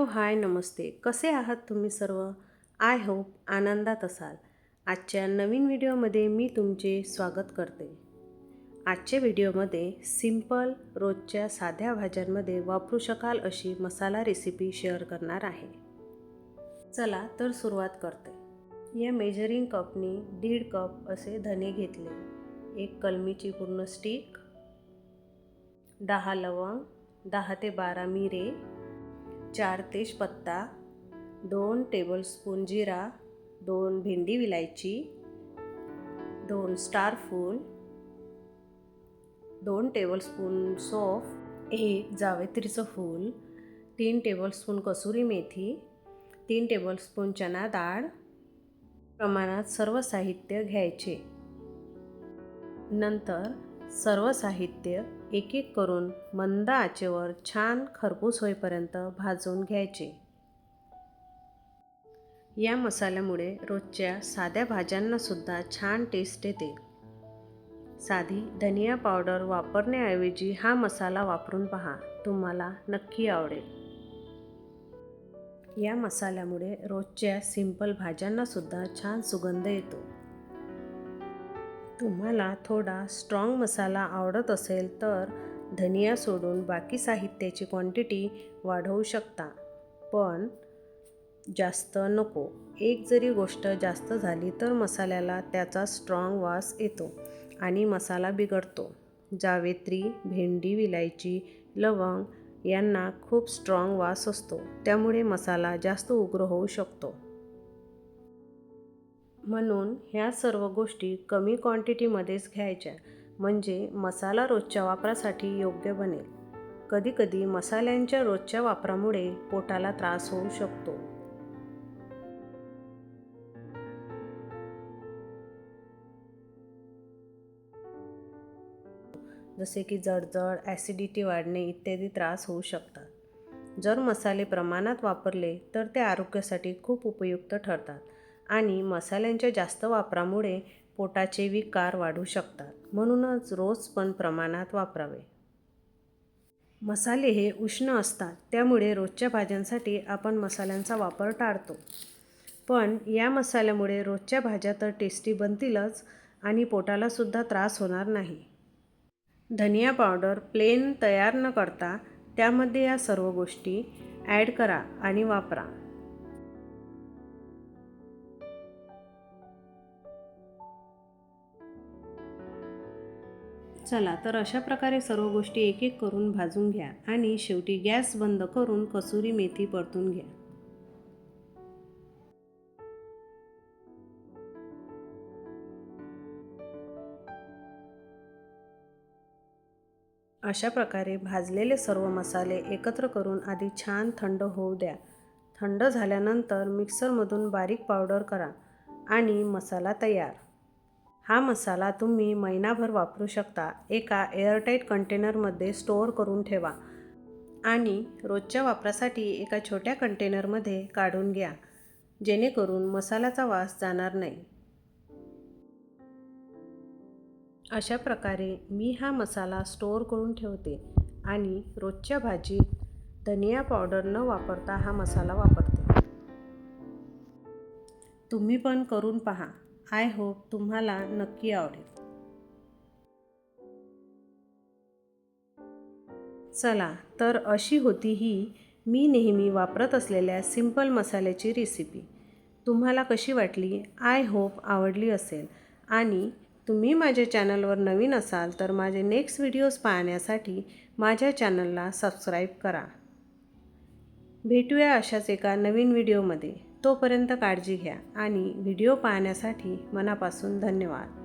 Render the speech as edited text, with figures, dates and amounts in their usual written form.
हाय नमस्ते. कसे आहात तुम्ही सर्व? आय होप आनंदात असाल. आजच्या नवीन व्हिडिओमध्ये मी तुमचे स्वागत करते. आजच्या व्हिडिओमध्ये सिंपल रोजच्या साध्या भाज्यांमध्ये वापरू शकाल अशी मसाला रेसिपी शेअर करणार आहे. चला तर सुरुवात करते. या मेजरिंग कपनी 1.5 कप असे धने घेतले, 1 कलमीची पूर्ण स्टिक, 10 लवंग, 10 ते 12 मिरे, 4 तेजपत्ता, 2 टेबलस्पून जिरा, 2 भेंडी विलायची, 2 स्टार फूल, 2 टेबलस्पून सौंफ, 1 जावेत्रीचं फूल, 3 टेबलस्पून कसुरी मेथी, 3 टेबलस्पून चना डाळ. प्रमाणात सर्व साहित्य घ्यायचे. नंतर सर्व साहित्य एक एक करून मंद आचेवर छान खरपूस होईपर्यंत भाजून घ्यायचे. या मसाल्यामुळे रोजच्या साध्या भाज्यांना सुद्धा छान टेस्ट येते. साधी धनिया पावडर वापरण्याऐवजी हा मसाला वापरून पहा, तुम्हाला नक्की आवडेल. या मसाल्यामुळे रोजच्या सिंपल भाज्यांना सुद्धा छान सुगंध येतो. तुम्हाला थोडा स्ट्रॉंग मसाला आवडत असेल तर धनिया सोडून बाकी साहित्याची क्वांटिटी वाढवू शकता, पण जास्त नको. एक जरी गोष्ट जास्त झाली तर मसाल्याला त्याचा स्ट्रॉंग वास येतो आणि मसाला बिघडतो. जावेत्री, भेंडी विलायची, लवंग यांना खूप स्ट्रॉंग वास असतो, त्यामुळे मसाला जास्त उग्र होऊ शकतो. म्हणून ह्या सर्व गोष्टी कमी क्वांटिटीमध्येच घ्यायच्या, म्हणजे मसाला रोजच्या वापरासाठी योग्य बनेल. कधीकधी मसाल्यांच्या रोजच्या वापरामुळे पोटाला त्रास होऊ शकतो. जसे की जळजळ, ॲसिडिटी वाढणे इत्यादी त्रास होऊ शकतात. जर मसाले प्रमाणात वापरले तर ते आरोग्यासाठी खूप उपयुक्त ठरतात आणि मसाल्यांच्या जास्त वापरामुळे पोटाचे विकार वाढू शकतात. म्हणूनच रोज पण प्रमाणात वापरावे. मसाले हे उष्ण असतात, त्यामुळे रोजच्या भाज्यांसाठी आपण मसाल्यांचा वापर टाळतो. पण या मसाल्यामुळे रोजच्या भाज्या तर टेस्टी बनतीलच आणि पोटाला सुद्धा त्रास होणार नाही. धनिया पावडर प्लेन तयार न करता त्यामध्ये या सर्व गोष्टी ॲड करा आणि वापरा. चला तर अशा प्रकारे सर्व गोष्टी एक एक करून भाजून घ्या आणि शेवटी गॅस बंद करून कसुरी मेथी परतून घ्या. अशा प्रकारे भाजलेले सर्व मसाले एकत्र करून आधी छान थंड होऊ द्या. थंड झाल्यानंतर मिक्सरमधून बारीक पावडर करा आणि मसाला तयार. हा मसाला तुम्ही महिनाभर वापरू शकता. एका एअरटाईट कंटेनरमध्ये स्टोअर करून ठेवा आणि रोजच्या वापरासाठी एका छोट्या कंटेनरमध्ये काढून घ्या, जेणेकरून मसाल्याचा वास जाणार नाही. अशा प्रकारे मी हा मसाला स्टोअर करून ठेवते आणि रोजच्या भाजीत धनिया पावडर न वापरता हा मसाला वापरते. तुम्ही पण करून पहा. आय होप तुम्हाला नक्की आवडेल. चला तर अशी होती ही मी नेहमी वापरत असलेल्या सिंपल मसाल्याची रेसिपी. तुम्हाला कशी वाटली? आय होप आवडली असेल. आणि तुम्ही माझ्या चॅनलवर नवीन असाल तर माझे नेक्स्ट व्हिडिओज पाहण्यासाठी माझ्या चॅनलला सबस्क्राईब करा. भेटूया अशाच एका नवीन व्हिडिओमध्ये. तोपर्यंत काळजी घ्या आणि व्हिडिओ पाहण्यासाठी मनापासून धन्यवाद.